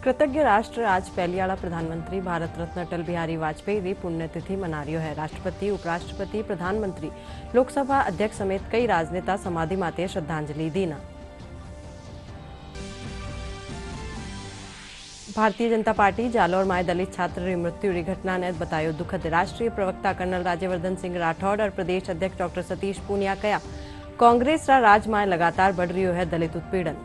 कृतज्ञ राष्ट्र आज पहलियाड़ा प्रधानमंत्री भारत रत्न अटल बिहारी वाजपेयी की पुण्यतिथि मना रह्यो है। राष्ट्रपति, उपराष्ट्रपति, प्रधानमंत्री, लोकसभा अध्यक्ष समेत कई राजनेता समाधि माते श्रद्धांजलि दीना। भारतीय जनता पार्टी जालोर में दलित छात्र की मृत्यु की घटना ने बतायो दुखद। राष्ट्रीय प्रवक्ता कर्नल राज्यवर्धन सिंह राठौड़ और प्रदेश अध्यक्ष डॉक्टर सतीश पूनिया कया कांग्रेस रा राज में लगातार बढ़ रह्यो है दलित उत्पीड़न।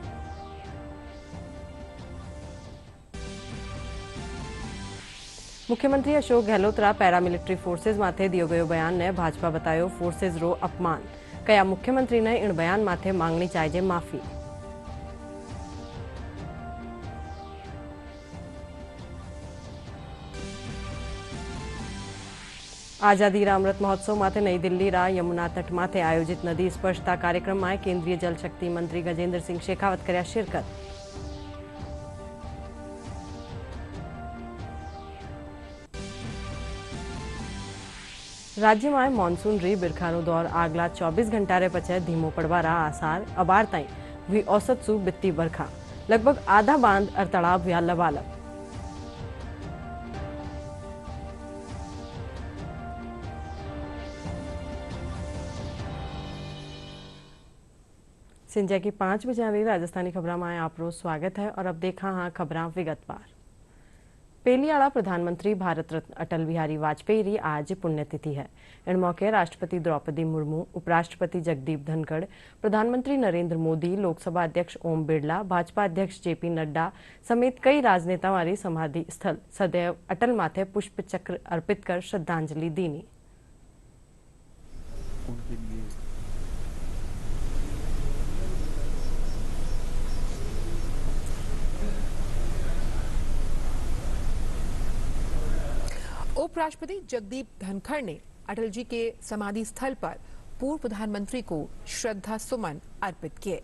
मुख्यमंत्री अशोक गहलोत रा पैरामिलिट्री फोर्सेज माथे दियो गयो बयान ने भाजपा बतायो फोर्सेज रो अपमान। कया मुख्यमंत्री ने इन बयान माथे मांगनी चाहिए माफी। आजादी रा अमृत महोत्सव माथे नई दिल्ली रा यमुना तट माथे आयोजित नदी स्पर्शता कार्यक्रम में केंद्रीय जल शक्ति मंत्री गजेंद्र सिंह शेखावत कर्या शिरकत। राज्य में मॉनसून री बिरखानो दौर आगला 24 घंटा रे पछे धीमो पड़वा रा आसार। अबार ताई भी औसत सु बित्ती बरखा। लगभग आधा बांध और तालाब व्या लबालब। सिंजा की 5 बजे आ रही राजस्थानी खबरों में आपरो स्वागत है और अब देखा हाँ खबरां विगतवार। पहलियाड़ा प्रधानमंत्री भारत रत्न अटल बिहारी वाजपेयी री आज पुण्यतिथि है। इन मौके राष्ट्रपति द्रौपदी मुर्मू, उपराष्ट्रपति जगदीप धनखड़, प्रधानमंत्री नरेंद्र मोदी, लोकसभा अध्यक्ष ओम बिरला, भाजपा अध्यक्ष जेपी नड्डा समेत कई राजनेताओं वाली समाधि स्थल सदैव अटल माथे पुष्प चक्र अर्पित कर श्रद्धांजलि दीनी। उपराष्ट्रपति जगदीप धनखड़ ने अटल जी के समाधि स्थल पर पूर्व प्रधानमंत्री को श्रद्धा सुमन अर्पित किए।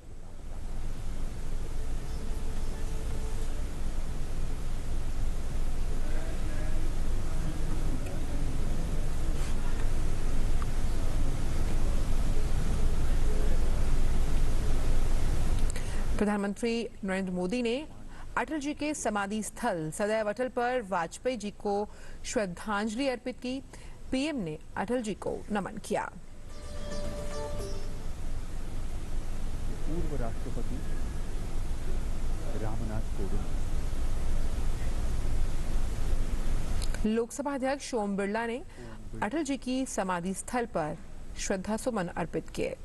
प्रधानमंत्री नरेंद्र मोदी ने अटल जी के समाधि स्थल सदैव अटल पर वाजपेयी जी को श्रद्धांजलि अर्पित की। पीएम ने अटल जी को नमन किया। पूर्व राष्ट्रपति रामनाथ कोविंद, लोकसभा अध्यक्ष ओम बिरला ने अटल जी की समाधि स्थल पर श्रद्धा सुमन अर्पित किए।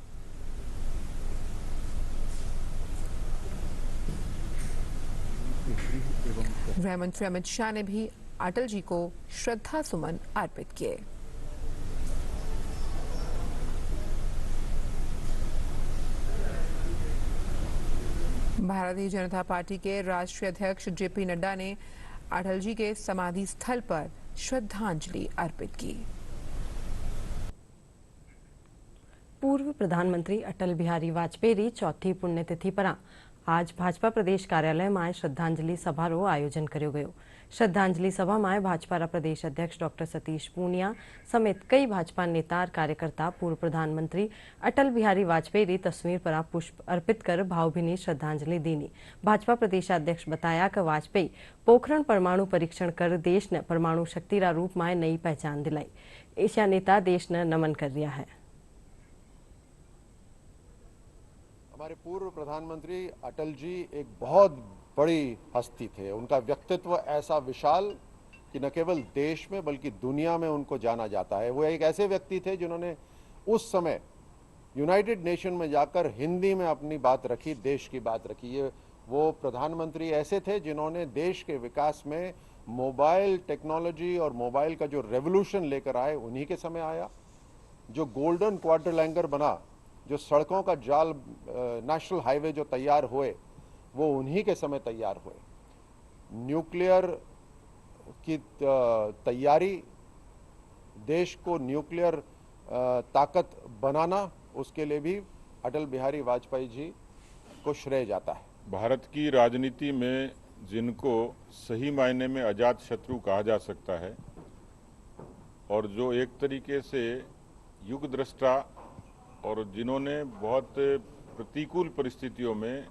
गृह मंत्री अमित शाह ने भी अटल जी को श्रद्धा सुमन अर्पित किए। भारतीय जनता पार्टी के राष्ट्रीय अध्यक्ष जेपी नड्डा ने अटल जी के समाधि स्थल पर श्रद्धांजलि अर्पित की। पूर्व प्रधानमंत्री अटल बिहारी वाजपेयी री चौथी पुण्यतिथि पर आज भाजपा प्रदेश कार्यालय में श्रद्धांजलि सभा रो आयोजन कर्यो गयो। श्रद्धांजलि सभा में भाजपा रा प्रदेश अध्यक्ष डॉक्टर सतीश पूनिया समेत कई भाजपा नेता और कार्यकर्ता पूर्व प्रधानमंत्री अटल बिहारी वाजपेयी री तस्वीर पर पुष्प अर्पित कर भावभीनी श्रद्धांजलि दीनी। भाजपा प्रदेशाध्यक्ष बताया कि वाजपेयी पोखरण परमाणु परीक्षण कर देश ने परमाणु शक्ति रा रूप में नई पहचान दिलाई। एशिया नेता देश ने नमन कर दिया है। हमारे पूर्व प्रधानमंत्री अटल जी एक बहुत बड़ी हस्ती थे। उनका व्यक्तित्व ऐसा विशाल कि न केवल देश में बल्कि दुनिया में उनको जाना जाता है। वो एक ऐसे व्यक्ति थे जिन्होंने उस समय यूनाइटेड नेशन में जाकर हिंदी में अपनी बात रखी, देश की बात रखी। ये वो प्रधानमंत्री ऐसे थे जिन्होंने देश के विकास में मोबाइल टेक्नोलॉजी और मोबाइल का जो रेवोल्यूशन लेकर आए, उन्हीं के समय आया। जो गोल्डन क्वाड्रिलैंगर बना, जो सड़कों का जाल, नेशनल हाईवे जो तैयार हुए, वो उन्हीं के समय तैयार हुए। न्यूक्लियर की तैयारी, देश को न्यूक्लियर ताकत बनाना, उसके लिए भी अटल बिहारी वाजपेयी जी को श्रेय जाता है। भारत की राजनीति में जिनको सही मायने में अजात शत्रु कहा जा सकता है और जो एक तरीके से युग दृष्टा और जिन्होंने बहुत प्रतिकूल परिस्थितियों में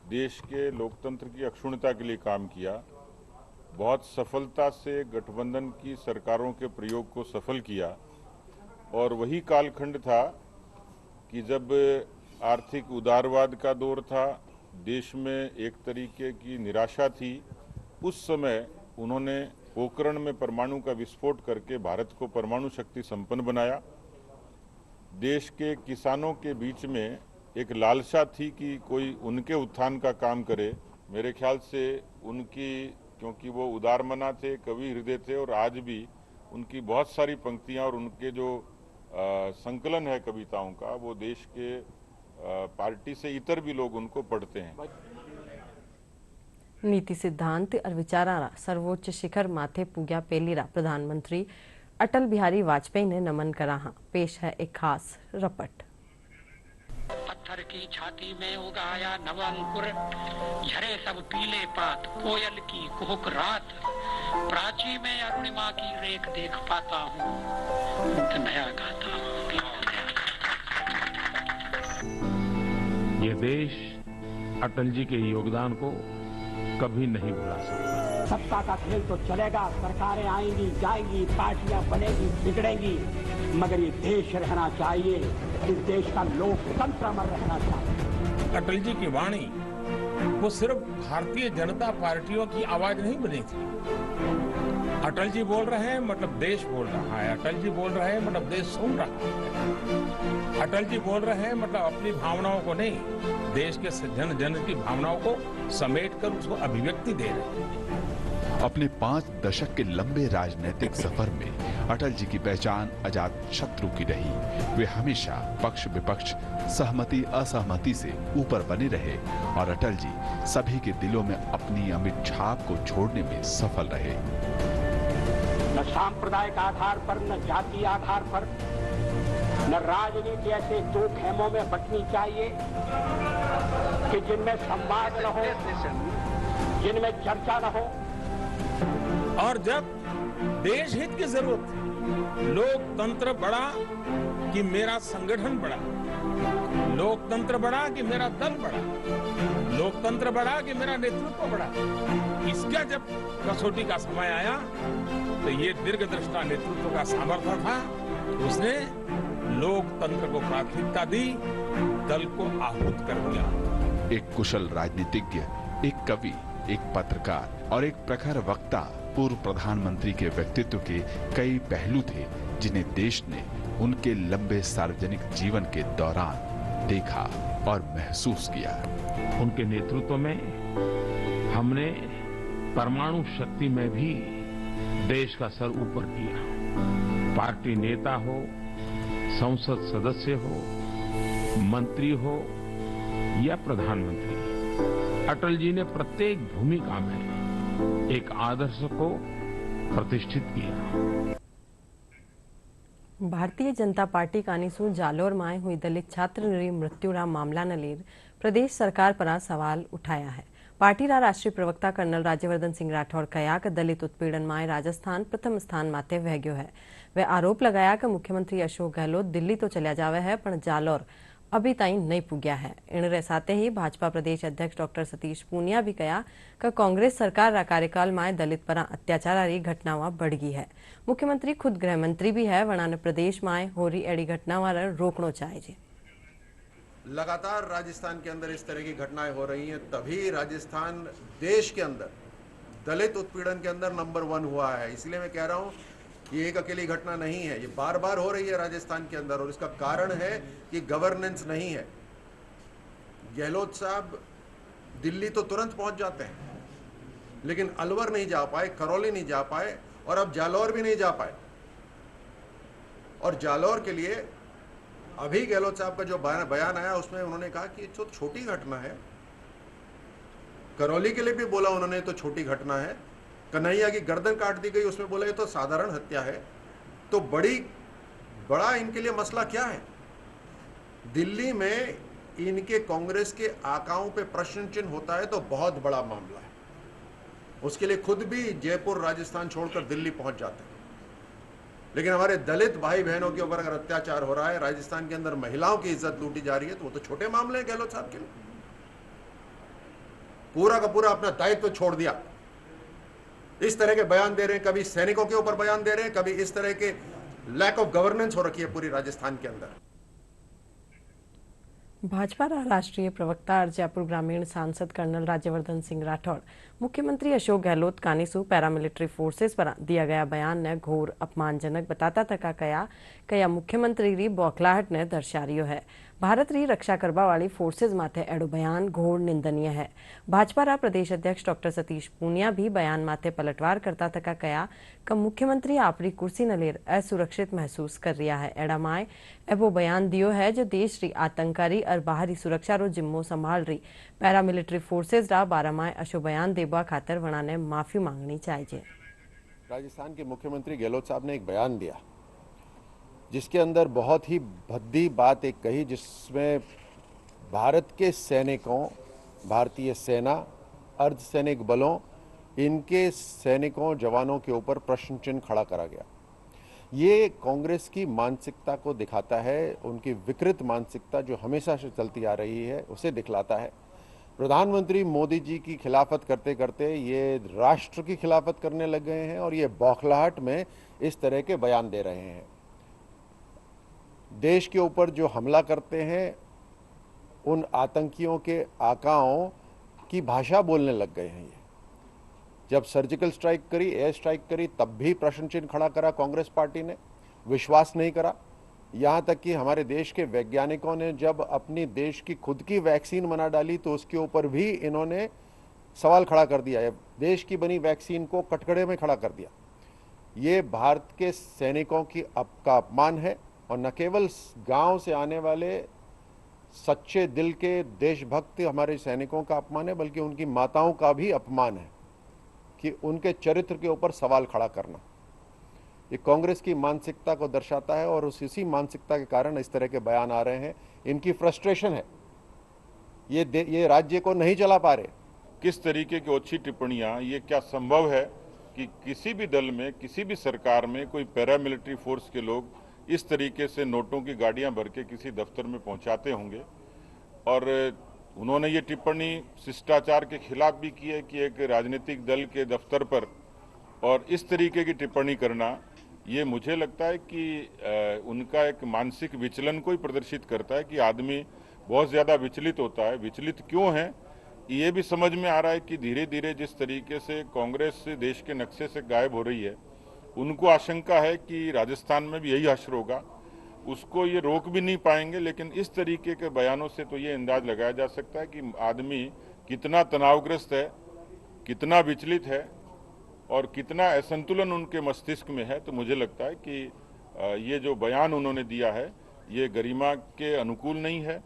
देश के लोकतंत्र की अक्षुण्णता के लिए काम किया। बहुत सफलता से गठबंधन की सरकारों के प्रयोग को सफल किया और वही कालखंड था कि जब आर्थिक उदारवाद का दौर था, देश में एक तरीके की निराशा थी। उस समय उन्होंने पोखरण में परमाणु का विस्फोट करके भारत को परमाणु शक्ति संपन्न बनाया। देश के किसानों के बीच में एक लालसा थी कि कोई उनके उत्थान का काम करे। मेरे ख्याल से उनकी, क्योंकि वो उदारमना थे, कवि हृदय थे और आज भी उनकी बहुत सारी पंक्तियां और उनके जो संकलन है कविताओं का, वो देश के पार्टी से इतर भी लोग उनको पढ़ते हैं। नीति सिद्धांत और विचारारा सर्वोच्च शिखर माथे पूग्या पेलीरा प्रधानमंत्री अटल बिहारी वाजपेयी ने नमन करा। पेश है एक खास रपट। पत्थर की छाती में उगाया नव अंकुर, झरे सब पीले पात, कोयल की कुहुक रात, प्राची में अरुणिमा की रेख देख पाता हूँ, नया गाता हूँ। ये देश अटल जी के योगदान को कभी नहीं भुला सकता। सत्ता का खेल तो चलेगा, सरकारें आएंगी जाएंगी, पार्टियां बनेगी बिगड़ेंगी, मगर ये देश रहना चाहिए। इस देश का लोकतंत्र अमर रहना चाहिए। अटल जी की वाणी वो सिर्फ भारतीय जनता पार्टियों की आवाज नहीं बनी थी। अटल जी बोल रहे हैं मतलब देश बोल रहा है, अटल जी बोल रहे हैं मतलब देश सुन रहा है, अटल जी बोल रहे हैं मतलब अपनी भावनाओं को नहीं, देश के जन जन की भावनाओं को समेट कर उसको अभिव्यक्ति दे रहे हैं। अपने 5 दशक के लंबे राजनीतिक सफर में अटल जी की पहचान अजात शत्रु की रही। वे हमेशा पक्ष विपक्ष, सहमति असहमति से ऊपर बने रहे और अटल जी सभी के दिलों में अपनी अमिट छाप को छोड़ने में सफल रहे। न सांप्रदायिक आधार पर, न जातीय आधार पर, न राजनीति ऐसे 2 खेमों में बंटनी चाहिए कि जिनमें संवाद न हो, जिनमें चर्चा न हो। और जब देश हित की जरूरत थी, लोकतंत्र बढ़ा कि मेरा संगठन बढ़ा, लोकतंत्र बढ़ा कि मेरा दल बढ़ा, लोकतंत्र बढ़ा कि मेरा नेतृत्व बढ़ा। इसका जब कसौटी का समय आया तो ये दीर्घदृष्टा नेतृत्व का सामर्थ्य था, उसने लोकतंत्र को प्राथमिकता दी, दल को आहूत कर दिया। एक कुशल राजनीतिज्ञ, एक कवि, एक पत्रकार और एक प्रखर वक्ता पूर्व प्रधानमंत्री के व्यक्तित्व के कई पहलू थे जिन्हें देश ने उनके लंबे सार्वजनिक जीवन के दौरान देखा और महसूस किया। उनके नेतृत्व में हमने परमाणु शक्ति में भी देश का सर ऊपर किया। पार्टी नेता हो, संसद सदस्य हो, मंत्री हो या प्रधानमंत्री, अटल जी ने प्रत्येक भूमिका में एक आदर्श को प्रतिष्ठित किया। भारतीय जनता पार्टी कानीसू जालोर माए हुई दलित छात्र री मृत्युरा मामला न लेर प्रदेश सरकार पर सवाल उठाया है। पार्टी रा राष्ट्रीय प्रवक्ता कर्नल राज्यवर्धन सिंह राठौड़ कहा कि दलित उत्पीड़न माए राजस्थान प्रथम स्थान माते वह गयो है। वे आरोप लगाया कि मुख्यमंत्री अशोक गहलोत दिल्ली तो चलिया जावे है पण जालोर अभी ताईं नहीं पुग्या है। इन साथ ही भाजपा प्रदेश अध्यक्ष डॉक्टर सतीश पूनिया भी कहा कि कांग्रेस सरकार रा कार्यकाल में दलित पर अत्याचार री घटनावां बढ़ गई है। मुख्यमंत्री खुद गृह मंत्री भी है, वनाने प्रदेश में हो रही एड़ी घटनावां रोकनो चाहिए। लगातार राजस्थान के अंदर इस तरह की घटनाएं हो रही हैं, तभी राजस्थान देश के अंदर दलित उत्पीड़न के अंदर नंबर 1 हुआ है। इसलिए मैं कह रहा हूं ये एक अकेली घटना नहीं है, ये बार बार हो रही है राजस्थान के अंदर और इसका कारण है कि गवर्नेंस नहीं है। गहलोत साहब दिल्ली तो तुरंत पहुंच जाते हैं, लेकिन अलवर नहीं जा पाए, करौली नहीं जा पाए और अब जालौर भी नहीं जा पाए। और जालौर के लिए अभी गहलोत साहब का जो बयान आया उसमें उन्होंने कहा कि तो छोटी घटना है। करौली के लिए भी बोला उन्होंने तो छोटी घटना है। कन्हैया की गर्दन काट दी गई, उसमें बोला ये तो साधारण हत्या है। तो बड़ा इनके लिए मसला क्या है? दिल्ली में इनके कांग्रेस के आकाओं पे प्रश्न चिन्ह होता है तो बहुत बड़ा मामला है। उसके लिए खुद भी जयपुर राजस्थान छोड़कर दिल्ली पहुंच जाते हैं। लेकिन हमारे दलित भाई बहनों के ऊपर अगर अत्याचार हो रहा है, राजस्थान के अंदर महिलाओं की इज्जत लूटी जा रही है, तो वो तो छोटे मामले हैं गहलोत साहब के लिए। पूरा का पूरा अपना दायित्व छोड़ दिया। इस तरह के बयान दे रहे हैं, कभी सैनिकों के ऊपर बयान दे रहे हैं, कभी इस तरह के लैक ऑफ गवर्नेंस हो रखी है पूरी राजस्थान के अंदर। भाजपा राष्ट्रीय प्रवक्ता और जयपुर ग्रामीण सांसद कर्नल राज्यवर्धन सिंह राठौड़ मुख्यमंत्री अशोक गहलोत कानीसू पैरामिलिट्री फोर्सेस पर दिया गया बयान ने घोर अपमानजनक बताता तका कया मुख्यमंत्री री बौखलाहट ने दर्शा रियो है। भारत री रक्षा करवा वाली फोर्सेस माथे एडो बयान घोर निंदनीय है। भाजपा रा प्रदेश अध्यक्ष डॉक्टर सतीश पूनिया भी बयान माथे पलटवार करता तका कया कि मुख्यमंत्री आपरी कुर्सी न लेर असुरक्षित महसूस कर रिया है। एडा माए एवो बयान दियो है जो देश री आतंकारी और बाहरी सुरक्षा रो जिम्मो संभाल रही पैरामिलिट्री फोर्सेस रा बारामाए अशो बयान देबा खातर वणा ने माफी मांगनी चाहिए। राजस्थान के मुख्यमंत्री गहलोत साहब ने एक बयान दिया जिसके अंदर बहुत ही भद्दी बात एक कही, जिसमें भारत के सैनिकों, भारतीय सेना, अर्धसैनिक बलों, इनके सैनिकों जवानों के ऊपर प्रश्न चिन्ह खड़ा करा गया। ये कांग्रेस की मानसिकता को दिखाता है, उनकी विकृत मानसिकता जो हमेशा से चलती आ रही है उसे दिखलाता है। प्रधानमंत्री मोदी जी की खिलाफत करते करते ये राष्ट्र की खिलाफत करने लग गए हैं और ये बौखलाहट में इस तरह के बयान दे रहे हैं। देश के ऊपर जो हमला करते हैं उन आतंकियों के आकाओं की भाषा बोलने लग गए हैं। ये जब सर्जिकल स्ट्राइक करी, एयर स्ट्राइक करी, तब भी प्रश्न चिन्ह खड़ा करा कांग्रेस पार्टी ने, विश्वास नहीं करा। यहाँ तक कि हमारे देश के वैज्ञानिकों ने जब अपनी देश की खुद की वैक्सीन बना डाली तो उसके ऊपर भी इन्होंने सवाल खड़ा कर दिया है। देश की बनी वैक्सीन को कटघरे में खड़ा कर दिया। ये भारत के सैनिकों की का अपमान है और न केवल गांव से आने वाले सच्चे दिल के देशभक्त हमारे सैनिकों का अपमान है, बल्कि उनकी माताओं का भी अपमान है कि उनके चरित्र के ऊपर सवाल खड़ा करना। ये कांग्रेस की मानसिकता को दर्शाता है और इसी मानसिकता के कारण इस तरह के बयान आ रहे हैं। इनकी फ्रस्ट्रेशन है, ये राज्य को नहीं चला पा रहे। किस तरीके की ओछी टिप्पणियां, ये क्या संभव है कि किसी भी दल में, किसी भी सरकार में कोई पैरामिलिट्री फोर्स के लोग इस तरीके से नोटों की गाड़ियां भर के किसी दफ्तर में पहुंचाते होंगे। और उन्होंने ये टिप्पणी शिष्टाचार के खिलाफ भी की है कि एक राजनीतिक दल के दफ्तर पर और इस तरीके की टिप्पणी करना, ये मुझे लगता है कि उनका एक मानसिक विचलन को ही प्रदर्शित करता है कि आदमी बहुत ज़्यादा विचलित होता है। विचलित क्यों है ये भी समझ में आ रहा है कि धीरे धीरे जिस तरीके से कांग्रेस देश के नक्शे से गायब हो रही है, उनको आशंका है कि राजस्थान में भी यही हश्र होगा। उसको ये रोक भी नहीं पाएंगे। लेकिन इस तरीके के बयानों से तो ये अंदाज लगाया जा सकता है कि आदमी कितना तनावग्रस्त है, कितना विचलित है और कितना असंतुलन उनके मस्तिष्क में है। तो मुझे लगता है कि ये जो बयान उन्होंने दिया है ये गरिमा के अनुकूल नहीं है।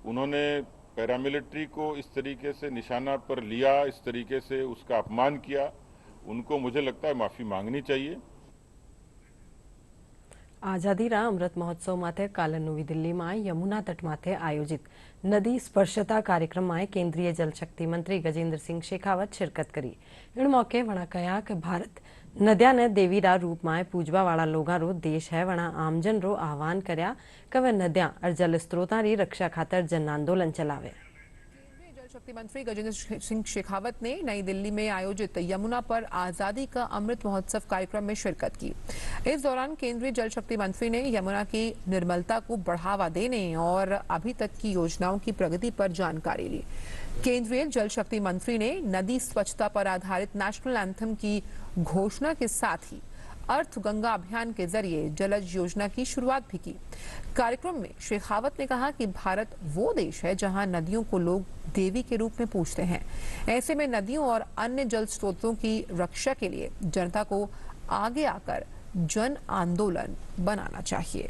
उन्होंने पैरामिलिट्री को इस तरीके से निशाना पर लिया, इस तरीके से उसका अपमान किया। उनको मुझे लगता है माफी मांगनी चाहिए। आजादी रा अमृत महोत्सव माथे काल नवी दिल्ली में यमुना तट माथे आयोजित नदी स्पर्शता कार्यक्रम में केंद्रीय जल शक्ति मंत्री गजेंद्र सिंह शेखावत शिरकत करी। इन मौके वणा कहा कि भारत नद्या ने देवी रा रूप में पूजवा वाला लोगा रो देश है। वणा आमजन रो आह्वान कर्या कि वे नद्या और जल स्त्रोतां री रक्षा खातर जन आंदोलन चलावे। शक्ति मंत्री गजेंद्र सिंह शेखावत ने नई दिल्ली में आयोजित यमुना पर आजादी का अमृत महोत्सव कार्यक्रम में शिरकत की। इस दौरान केंद्रीय जल शक्ति मंत्री ने यमुना की निर्मलता को बढ़ावा देने और अभी तक की योजनाओं की प्रगति पर जानकारी ली। केंद्रीय जल शक्ति मंत्री ने नदी स्वच्छता पर आधारित नेशनल एंथम की घोषणा के साथ ही अर्थ गंगा अभियान के जरिए जलज योजना की शुरुआत भी की। कार्यक्रम में शेखावत ने कहा कि भारत वो देश है जहां नदियों को लोग देवी के रूप में पूजते हैं। ऐसे में नदियों और अन्य जल स्रोतों की रक्षा के लिए जनता को आगे आकर जन आंदोलन बनाना चाहिए।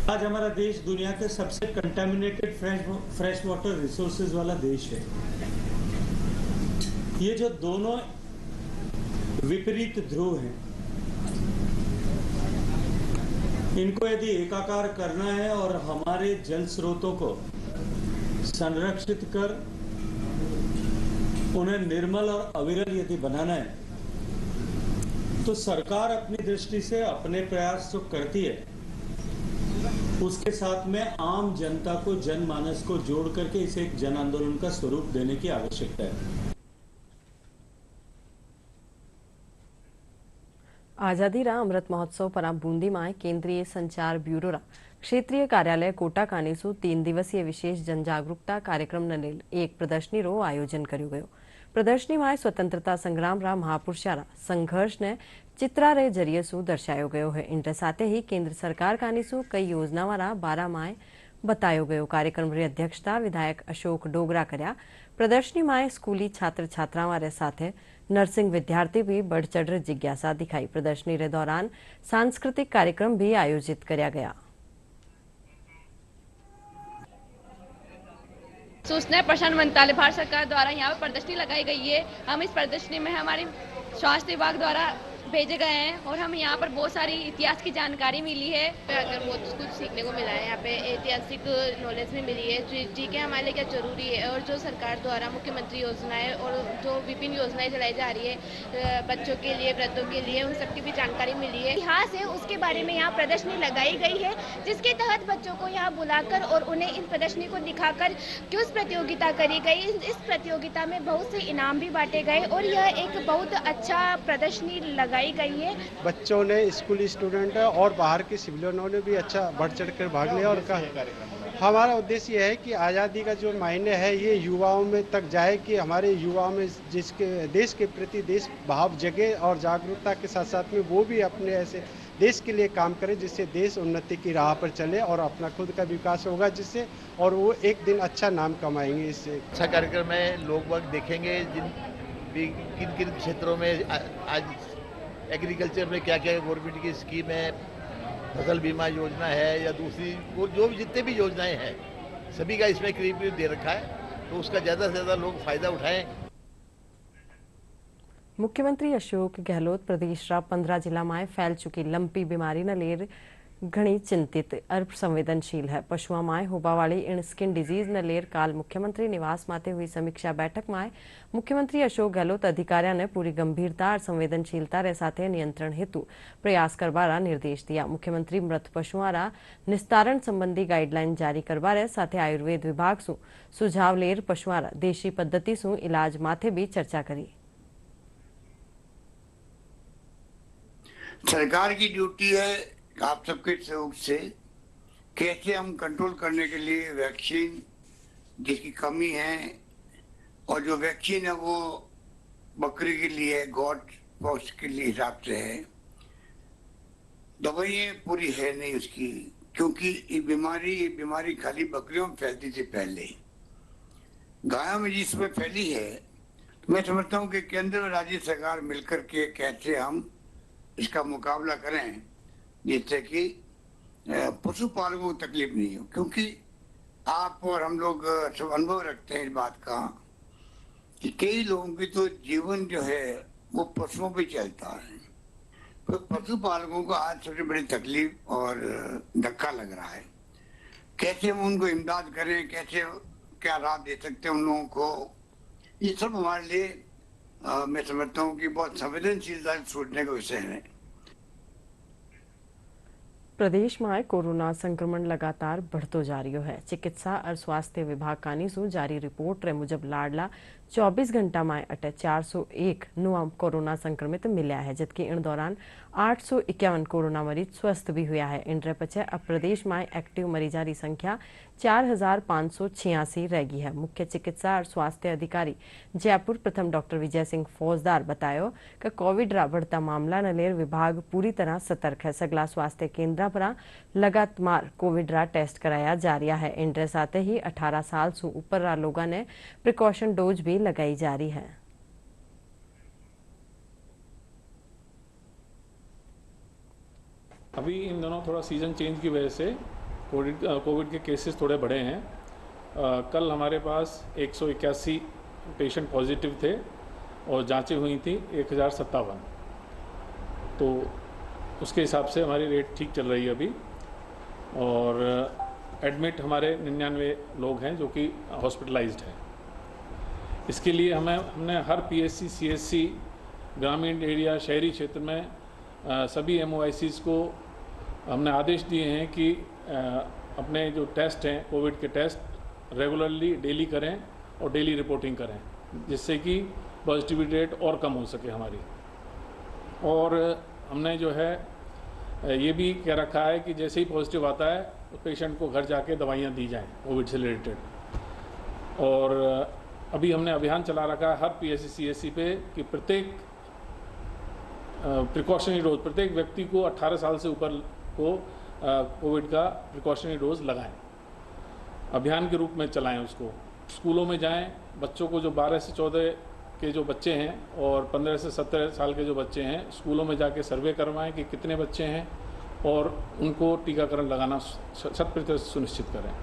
आज हमारा देश दुनिया के सबसे कंटामिनेटेड फ्रेश वाटर रिसोर्सेज वाला देश है। ये जो दोनों विपरीत ध्रुव हैं, इनको यदि एकाकार करना है और हमारे जल स्रोतों को संरक्षित कर उन्हें निर्मल और अविरल यदि बनाना है तो सरकार अपनी दृष्टि से अपने प्रयास जो करती है उसके साथ में आम जनता को, जनमानस को जोड़ करके इसे एक जन आंदोलन का स्वरूप देने की आवश्यकता है। आजादी रा अमृत महोत्सव परा बूंदी में केंद्रीय संचार ब्यूरो रा क्षेत्रीय कार्यालय कोटा कानीसु 3 दिवसीय विशेष जनजागरूकता कार्यक्रम ने लेल एक प्रदर्शनी रो आयोजन कर्यो गयो। प्रदर्शनी में स्वतंत्रता संग्राम रा महापुरुषा रा संघर्ष ने चित्रा रे जरिए सु दर्शायो गयो है। इनके साथ ही केंद्र सरकार कानीसु कई योजनावां रा बारा में बतायो गयो। कार्यक्रम री अध्यक्षता विधायक अशोक डोगरा कर्या। प्रदर्शनी में स्कूली छात्र छात्रावां रे साथे नर्सिंग विद्यार्थी भी बढ़ चढ़ जिज्ञासा दिखाई। प्रदर्शनी रे दौरान सांस्कृतिक कार्यक्रम भी आयोजित किया गया। सूचना प्रसारण मंत्रालय भारत सरकार द्वारा यहाँ पर प्रदर्शनी लगाई गई है। हम इस प्रदर्शनी में हमारे स्वास्थ्य विभाग द्वारा भेजे गए हैं और हम यहाँ पर बहुत सारी इतिहास की जानकारी मिली है। अगर बहुत कुछ सीखने को मिला है, यहाँ पे ऐतिहासिक नॉलेज भी मिली है जी के हमारे लिए क्या जरूरी है, और जो सरकार द्वारा मुख्यमंत्री योजनाएं और जो विभिन्न योजनाएं चलाई जा रही है बच्चों के लिए, वृद्धों के लिए, उन सबकी भी जानकारी मिली है। इतिहास है उसके बारे में यहाँ प्रदर्शनी लगाई गई है, जिसके तहत बच्चों को यहाँ बुलाकर और उन्हें इन प्रदर्शनी को दिखाकर क्विज प्रतियोगिता करी गई। इस प्रतियोगिता में बहुत से इनाम भी बांटे गए और यह एक बहुत अच्छा प्रदर्शनी लगाई गई है। बच्चों ने, स्कूली स्टूडेंट और बाहर के सिविलियनों ने भी अच्छा बढ़ चढ़ कर भाग लिया। और हमारा उद्देश्य यह है कि आज़ादी का जो मायने है ये युवाओं में तक जाए, कि हमारे युवाओं में जिसके देश के प्रति देश भाव जगे और जागरूकता के साथ साथ में वो भी अपने ऐसे देश के लिए काम करे जिससे देश उन्नति की राह पर चले और अपना खुद का विकास होगा जिससे, और वो एक दिन अच्छा नाम कमाएंगे। इससे अच्छा कार्यक्रम है। लोग वक्त देखेंगे किन किन क्षेत्रों में आज एग्रीकल्चर में क्या क्या गवर्नमेंट की स्कीम है, फसल बीमा योजना है या दूसरी वो जो भी जितने भी योजनाएं हैं सभी का इसमें करीब दे रखा है, तो उसका ज़्यादा से ज़्यादा लोग फायदा उठाएं। मुख्यमंत्री अशोक गहलोत प्रदेश रा 15 जिला में फैल चुकी लंपी बीमारी न लेर घणी चिंतित और संवेदनशील है। पशुओं में होबा वाली इन स्किन डिजीज न लेर काल मुख्यमंत्री निवास माते हुई समीक्षा बैठक में मुख्यमंत्री अशोक गहलोत अधिकारियों ने पूरी गंभीरता और संवेदनशीलता रे साथे नियंत्रण हेतु प्रयास करवारा निर्देश दिया। मुख्यमंत्री मृत पशुओं रा निस्तारण संबंधी गाइडलाइन जारी करवारे साथे आयुर्वेद विभाग सु सुझाव लेर पशुओं रा देशी पद्धति सु इलाज माथे भी चर्चा करी। सरकार की ड्यूटी है आप सबके सहयोग से कैसे हम कंट्रोल करने के लिए वैक्सीन जिसकी कमी है, और जो वैक्सीन है वो बकरी के लिए, गॉट पॉक्स के लिए हिसाब से है, दवाइयाँ पूरी है नहीं उसकी, क्योंकि ये बीमारी खाली बकरियों में फैलती थी पहले। गायों में जिसमें फैली है, तो मैं समझता हूँ कि केंद्र और राज्य सरकार मिलकर के कैसे हम इसका मुकाबला करें जिससे कि पशुपालकों को तकलीफ नहीं हो, क्योंकि आप और हम लोग सब अनुभव रखते हैं इस बात का कि कई लोगों की तो जीवन जो है वो पशुओं पे चलता है। तो पशुपालकों को आज सबसे बड़ी तकलीफ और धक्का लग रहा है। कैसे हम उनको इमदाद करें, कैसे क्या राह दे सकते हैं उन लोगों को, ये सब हमारे लिए मैं समझता हूँ कि बहुत संवेदनशीलता से सोचने का विषय है। प्रदेश में कोरोना संक्रमण लगातार बढ़तो जा रही है। चिकित्सा और स्वास्थ्य विभाग कानीसु जारी रिपोर्ट रे मुजब लाडला 24 घंटा में अटे 401 नुआ कोरोना संक्रमित मिल्या है, जबकि इन दौरान 851 कोरोना मरीज स्वस्थ भी हुआ है। इन पचे अब प्रदेश में एक्टिव मरीजा की संख्या 4586 रह गई है। मुख्य चिकित्सा और स्वास्थ्य अधिकारी जयपुर प्रथम डॉक्टर विजय सिंह फौजदार बतायो कि कोविड रा बढ़ता मामला न लेर विभाग पूरी तरह सतर्क है। सगला स्वास्थ्य केंद्र पर लगातार कोविड रा टेस्ट कराया जा रहा है। इन साथ ही 18 साल से ऊपर रा लोगों ने प्रिकॉशन डोज भी लगाई जा रही है। अभी इन दोनों थोड़ा सीजन चेंज की वजह से कोविड के केसेस थोड़े बढ़े हैं। कल हमारे पास 181 पेशेंट पॉजिटिव थे और जांचें हुई थी 1057, तो उसके हिसाब से हमारी रेट ठीक चल रही है अभी। और एडमिट हमारे 99 लोग हैं जो कि हॉस्पिटलाइज्ड हैं। इसके लिए हमने हर पीएससी, सीएससी, ग्रामीण एरिया, शहरी क्षेत्र में सभी MOICs को हमने आदेश दिए हैं कि अपने जो टेस्ट हैं कोविड के टेस्ट रेगुलरली डेली करें और डेली रिपोर्टिंग करें, जिससे कि पॉजिटिविटी रेट और कम हो सके हमारी। और हमने जो है ये भी कह रखा है कि जैसे ही पॉजिटिव आता है तो पेशेंट को घर जाके दवाइयाँ दी जाएं कोविड से रिलेटेड। और अभी हमने अभियान चला रखा है हर PSC CSC पे कि प्रत्येक प्रिकॉशनरी डोज प्रत्येक व्यक्ति को 18 साल से ऊपर को कोविड का प्रिकॉशनरी डोज लगाएं, अभियान के रूप में चलाएं उसको। स्कूलों में जाएं, बच्चों को जो 12 से 14 के जो बच्चे हैं और 15 से 17 साल के जो बच्चे हैं, स्कूलों में जाके सर्वे करवाएं कि कितने बच्चे हैं और उनको टीकाकरण लगाना 100% सुनिश्चित करें।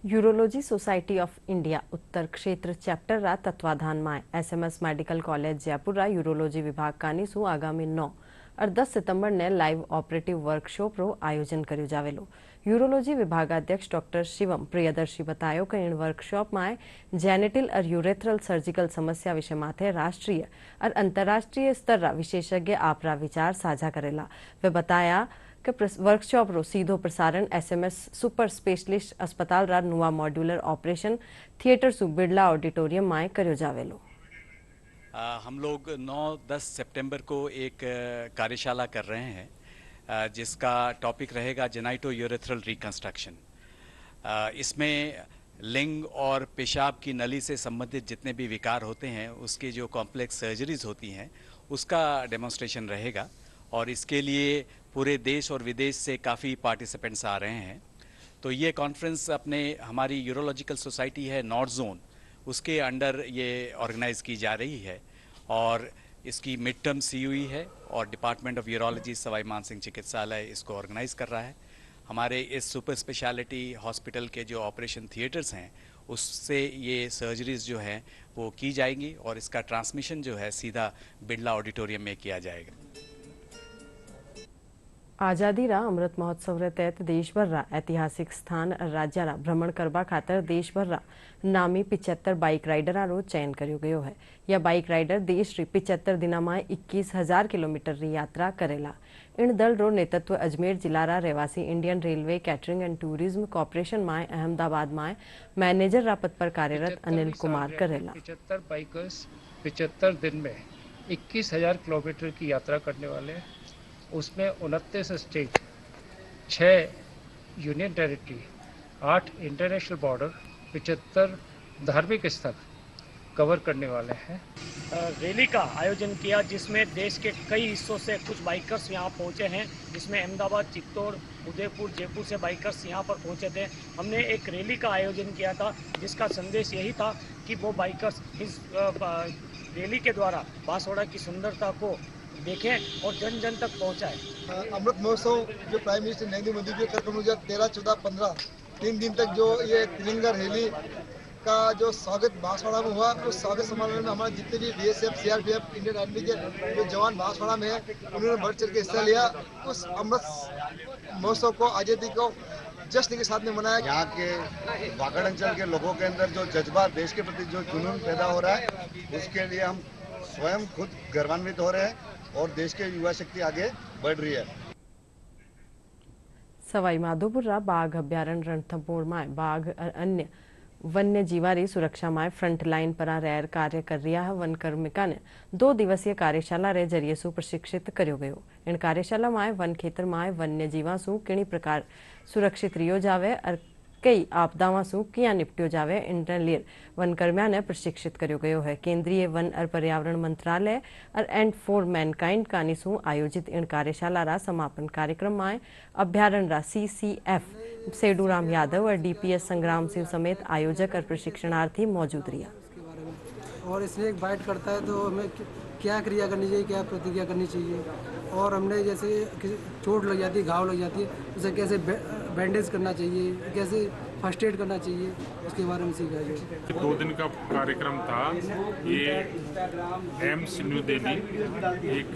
यूरोलॉजी सोसायटी ऑफ इंडिया उत्तर क्षेत्र चैप्टर रा तत्वाधान में SMS मेडिकल कॉलेज जयपुर रा यूरोलॉजी विभाग कानी सु आगामी 9 और 10 सितंबर ने लाइव ऑपरेटिव वर्कशॉप रो आयोजन कर्यो जावेलो। यूरोलॉजी विभागाध्यक्ष डॉक्टर शिवम प्रियदर्शी बतायो कि इन वर्कशॉप में जेनेटल और यूरेथ्रल सर्जिकल समस्या विषय माथे राष्ट्रीय और अंतर्राष्ट्रीय स्तर रा विशेषज्ञ आपरा विचार साझा करेला। वे बताया कि वर्कशॉप रो सीधो प्रसारण SMS सुपर स्पेशलिस्ट अस्पताल रा नुआ मॉड्यूलर ऑपरेशन थिएटर सु बिरला ऑडिटोरियम में कर्यो जावेलो। हम लोग 9-10 सितंबर को एक कार्यशाला कर रहे हैं जिसका टॉपिक रहेगा जेनाइटो यूरेथ्रल रिकंस्ट्रक्शन। इसमें लिंग और पेशाब की नली से संबंधित जितने भी विकार होते हैं उसकी जो कॉम्प्लेक्स सर्जरीज होती हैं उसका डेमोन्स्ट्रेशन रहेगा। और इसके लिए पूरे देश और विदेश से काफ़ी पार्टिसिपेंट्स आ रहे हैं। तो ये कॉन्फ्रेंस अपने हमारी यूरोलॉजिकल सोसाइटी है नॉर्थ जोन, उसके अंडर ये ऑर्गेनाइज की जा रही है और इसकी मिड टर्म CUE है और department of urology Sawai Mansingh चिकित्सालय इसको ऑर्गेनाइज कर रहा है। हमारे इस सुपर स्पेशलिटी हॉस्पिटल के जो ऑपरेशन थिएटर्स हैं उससे ये सर्जरीज जो हैं वो की जाएंगी और इसका ट्रांसमिशन जो है सीधा बिरला ऑडिटोरियम में किया जाएगा। आजादी रा अमृत महोत्सव रे तहत देशभर रा ऐतिहासिक स्थान और राज्य रा भ्रमण करबा खातर देशभर रा नामी 75 बाइक राइडर रो चयन कर्यो गयो है। यह बाइक राइडर देश री 75 दिना में 21,000 किलोमीटर री यात्रा करेला। इन दल रो नेतृत्व अजमेर जिला रा रहवासी Indian railway catering and tourism corporation में अहमदाबाद में मैनेजर रा पद पर कार्यरत अनिल कुमार करेला। 75 बाइकर्स 75 दिन में 21,000 किलोमीटर की यात्रा करने वाले हैं। उसमें 29 state, 6 union territory, 8 international border, 75 धार्मिक स्थल कवर करने वाले हैं। रैली का आयोजन किया जिसमें देश के कई हिस्सों से कुछ बाइकर्स यहाँ पहुँचे हैं, जिसमें अहमदाबाद, चित्तौड़, उदयपुर, जयपुर से बाइकर्स यहाँ पर पहुँचे थे। हमने एक रैली का आयोजन किया था जिसका संदेश यही था कि वो बाइकर्स इस रैली के द्वारा बांसवाड़ा की सुंदरता को देखें और जन जन तक पहुंचाएं। अमृत महोत्सव जो प्राइम मिनिस्टर नरेंद्र मोदी के कार्यक्रम 13, 14, 15 3 दिन तक जो ये तिरंगा रैली का जो स्वागत बांसवाड़ा में हुआ, उस स्वागत समारोह में हमारे जितने भी BSF, CRPF, इंडियन आर्मी के जो जवान बांसवाड़ा में है उन्होंने बढ़ चढ़ के हिस्सा लिया। उस अमृत महोत्सव को आज़ादी को जश्न के साथ में मनाया। यहाँ के वागड़ अंचल के लोगों के अंदर जो जज्बा, देश के प्रति जो जुनून पैदा हो रहा है, उसके लिए हम स्वयं खुद गर्वान्वित हो रहे हैं और देश के युवा शक्ति आगे बढ़ रही है। सवाई माधोपुर रा बाघ अभ्यारण्य रणथंभौर में बाघ और अन्य वन्य जीवारी सुरक्षा में फ्रंट लाइन पर रैर कार्य कर रहा है। वन कर्मिका ने 2 दिवसीय कार्यशाला रे जरिए सु प्रशिक्षित कर्यो गयो। इन कार्यशाला में वन क्षेत्र में वन्य जीवा सु किणी प्रकार सुरक्षित रियो जावे और कई आपदावां सु किया निपट्यो जावे इंटरलियर वनकर्मियों ने प्रशिक्षित कर्यो गयो है। केंद्रीय वन और पर्यावरण मंत्रालय और एंड फॉर मैनकाइंड कानी सु आयोजित इन कार्यशाला रा समापन कार्यक्रम में अभ्यारण्य रा CCF सेडूराम यादव और DPS संग्राम सिंह समेत आयोजक और प्रशिक्षणार्थी मौजूद रहा। और इसलिए एक बाइट करता है तो हमें क्या क्रिया करनी चाहिए, क्या प्रतिक्रिया करनी चाहिए, और हमने जैसे चोट लग जाती है, घाव लग जाती है, उसे कैसे बैंडेज करना चाहिए, कैसे फर्स्ट एड करना चाहिए, उसके बारे में सीखा जाए। 2 दिन का कार्यक्रम था। ये एम्स न्यू दिल्ली एक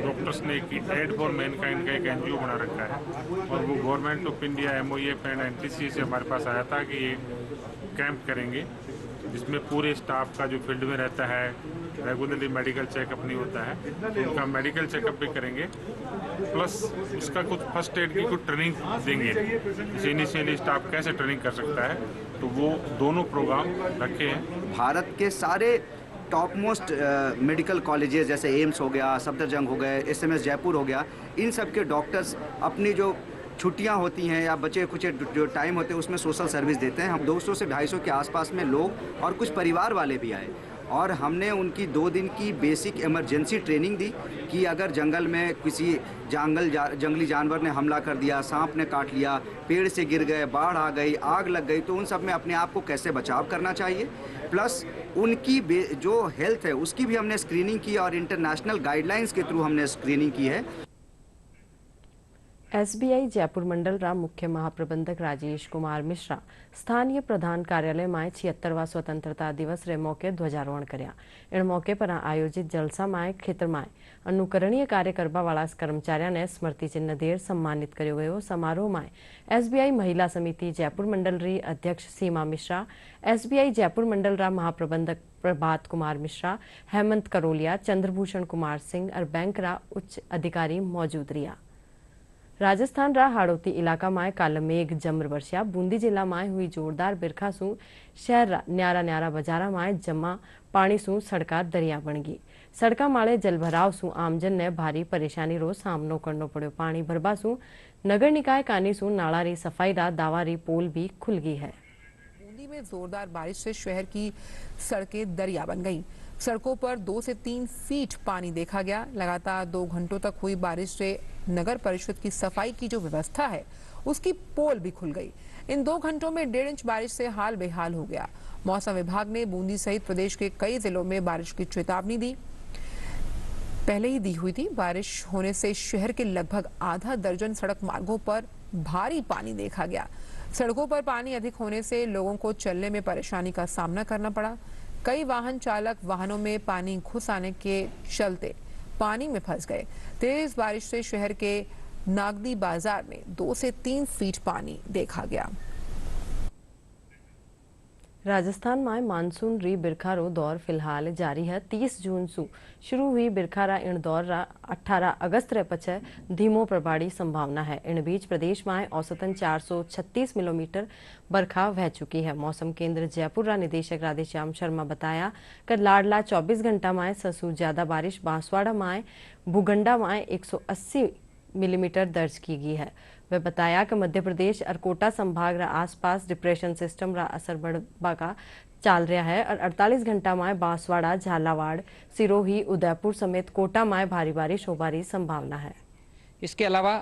डॉक्टर्स ने एड फॉर मैनकाइंड का एक NGO बना रखा है और वो government of India MOEF and NTC से हमारे पास आया था कि ये कैंप करेंगे जिसमें पूरे स्टाफ का जो फील्ड में रहता है रेगुलरली मेडिकल चेकअप नहीं होता है, तो उनका मेडिकल चेकअप भी करेंगे, प्लस उसका कुछ फर्स्ट एड की कुछ ट्रेनिंग देंगे, जैसे इनिशियली स्टाफ कैसे ट्रेनिंग कर सकता है, तो वो दोनों प्रोग्राम रखे हैं। भारत के सारे टॉप मोस्ट मेडिकल कॉलेजेस जैसे एम्स हो गया, सफदरजंग हो गए, SMS जयपुर हो गया, इन सब के डॉक्टर्स अपनी जो छुट्टियां होती हैं या बचे कुछ जो टाइम होते हैं उसमें सोशल सर्विस देते हैं। हम 200 से 250 के आसपास में लोग और कुछ परिवार वाले भी आए और हमने उनकी 2 दिन की बेसिक इमरजेंसी ट्रेनिंग दी कि अगर जंगल में किसी जंगली जानवर ने हमला कर दिया, सांप ने काट लिया, पेड़ से गिर गए, बाढ़ आ गई, आग लग गई, तो उन सब में अपने आप को कैसे बचाव करना चाहिए। प्लस उनकी जो हेल्थ है उसकी भी हमने स्क्रीनिंग की और इंटरनेशनल गाइडलाइंस के थ्रू हमने स्क्रीनिंग की है। SBI जयपुर मंडल रा मुख्य महाप्रबंधक राजेश कुमार मिश्रा स्थानीय प्रधान कार्यालय में 76वां स्वतंत्रता दिवस रे मौके ध्वजारोहण कर्या। इन मौके पर आयोजित जलसा में खेतर में अनुकरणीय कार्य करवा वाला कर्मचारियों ने स्मृति चिन्ह देर सम्मानित कर्यो गयो। समारोह में SBI महिला समिति जयपुर मंडल री अध्यक्ष सीमा मिश्रा, SBI जयपुर मंडल रा महाप्रबंधक प्रभात कुमार मिश्रा, हेमंत करोलिया, चंद्रभूषण कुमार सिंह और बैंक रा उच्च अधिकारी मौजूद रिया। राजस्थान रा हाड़ौती इलाका में काल मेघ जमर वर्षा। बूंदी जिला में हुई जोरदार बिरखा सु शहर रा न्यारा न्यारा बजारा में जमा पानी सु सड़का दरिया बन गई। सड़का माळे जलभराव सु आमजन ने भारी परेशानी रो सामनो करनो पड़ो। पानी भरबा सु नगर निकाय कानी सु नाला री सफाई रा दावारी पोल भी खुल गई है। बूंदी में जोरदार बारिश से शहर की सड़कें दरिया बन गईं। सड़कों पर 2 से 3 फीट पानी देखा गया। लगातार 2 घंटों तक हुई बारिश से नगर परिषद की सफाई की जो व्यवस्था है उसकी पोल भी खुल गई। इन 2 घंटों में 1.5 इंच बारिश से हाल बेहाल हो गया। मौसम विभाग ने बूंदी सहित प्रदेश के कई जिलों में बारिश की चेतावनी दी, पहले ही दी हुई थी। बारिश होने से शहर के लगभग आधा दर्जन सड़क मार्गों पर भारी पानी देखा गया। सड़कों पर पानी अधिक होने से लोगों को चलने में परेशानी का सामना करना पड़ा। कई वाहन चालक वाहनों में पानी घुस आने के चलते पानी में फंस गए। तेज बारिश से शहर के नागदी बाजार में 2 से 3 फीट पानी देखा गया। राजस्थान में मानसून री बिरखारो दौर फिलहाल जारी है। 30 जून सु शुरू हुई बिरखारा इन दौर रा 18 अगस्त रे पछे धीमो प्रभाड़ी संभावना है। इन बीच प्रदेश में औसतन 436 मिलीमीटर बरखा वह चुकी है। मौसम केंद्र जयपुर रा निदेशक राधेश्याम शर्मा बताया कि लाडला 24 घंटा में सबसे ज्यादा बारिश बांसवाड़ा में भूगंडा में 180 मिलीमीटर दर्ज की गई है। वह बताया कि मध्य प्रदेश और कोटा संभाग रा आसपास डिप्रेशन सिस्टम रा असर बढ़वा का चाल रहा है और 48 घंटा में बांसवाड़ा, झालावाड़, सिरोही, उदयपुर समेत कोटा में भारी बारिश होने की संभावना है। इसके अलावा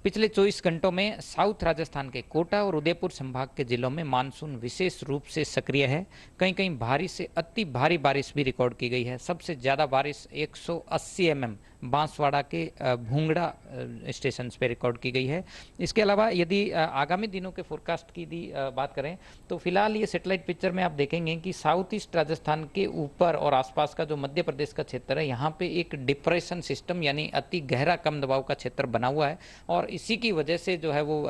पिछले 24 घंटों में साउथ राजस्थान के कोटा और उदयपुर संभाग के जिलों में मानसून विशेष रूप से सक्रिय है। कहीं कहीं भारी से अति भारी बारिश भी रिकॉर्ड की गई है। सबसे ज्यादा बारिश 180 mm बांसवाड़ा के भूंगड़ा स्टेशन पे रिकॉर्ड की गई है। इसके अलावा यदि आगामी दिनों के फोरकास्ट की बात करें तो फिलहाल ये सैटेलाइट पिक्चर में आप देखेंगे कि साउथ ईस्ट राजस्थान के ऊपर और आसपास का जो मध्य प्रदेश का क्षेत्र है, यहाँ पे एक डिप्रेशन सिस्टम यानी अति गहरा कम दबाव का क्षेत्र बना हुआ है और इसी की वजह से जो है वो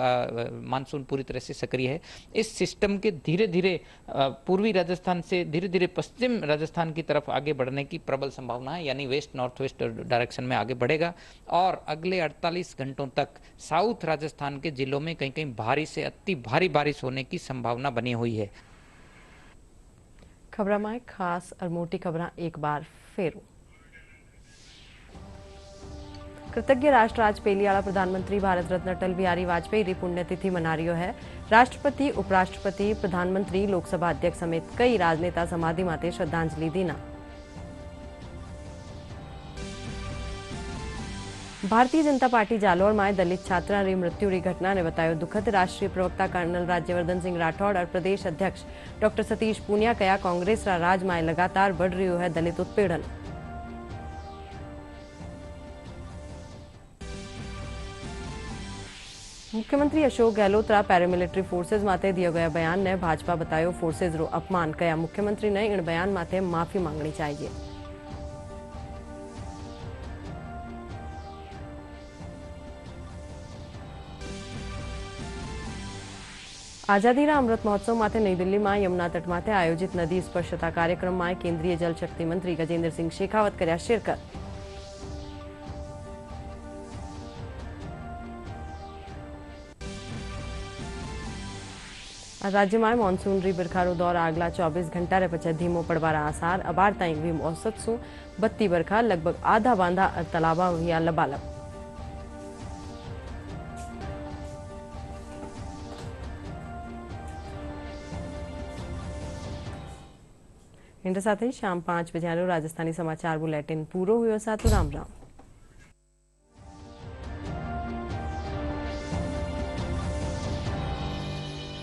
मानसून पूरी तरह से सक्रिय है। इस सिस्टम के धीरे धीरे पूर्वी राजस्थान से धीरे धीरे पश्चिम राजस्थान की तरफ आगे बढ़ने की प्रबल संभावना है, यानी वेस्ट नॉर्थ वेस्ट डायरेक्शन में आगे बढ़ेगा और अगले 48 घंटों तक साउथ राजस्थान के जिलों में कहीं कहीं भारी से अति भारी बारिश होने की संभावना बनी हुई है। खबरों में खास और मोटी खबरें एक बार फिर। कृतज्ञ राष्ट्र आज पहली वाला प्रधानमंत्री भारत रत्न अटल बिहारी वाजपेयी री पुण्यतिथि मना रही है। राष्ट्रपति, उपराष्ट्रपति, प्रधानमंत्री, लोकसभा अध्यक्ष समेत कई राजनेता समाधि माते श्रद्धांजलि दीना। भारतीय जनता पार्टी जालोर में दलित छात्रा री मृत्यु री घटना ने बताया दुखद। राष्ट्रीय प्रवक्ता कर्नल राज्यवर्धन सिंह राठौड़ और प्रदेश अध्यक्ष डॉक्टर सतीश पूनिया कया कांग्रेस रा राज में लगातार बढ़ रही है दलित उत्पीड़न। मुख्यमंत्री अशोक गहलोत रा पैरामिलिट्री फोर्सेज माते दियो गया बयान ने भाजपा बतायो फोर्सेज रो अपमान कया। मुख्यमंत्री ने इन बयान माते माफी मांगनी चाहिए। આઝાદીના અમૃત મહોત્સવ માટે નઈ દિલ્હીમાં યમુના તટ માટે આયોજિત નદી સ્પર્શતા કાર્યક્રમમાં કેન્દ્રીય જલશક્તિ મંત્રી ગજેન્દ્રસિંહ શેખાવત કર્યા શિરકત। राज्य में मॉनसून री बरखारो दौर आगला 24 घंटा रे पछे धीमो पड़वारा आसार। 12 ताईं वीम औसत सु 32 बरखा लगभग आधा बांधा तालाबा हुआ लबालब। इंटर साथ ही शाम 5 बजे राजस्थानी समाचार बुलेटिन पूरो हुयो। साथ राम राम।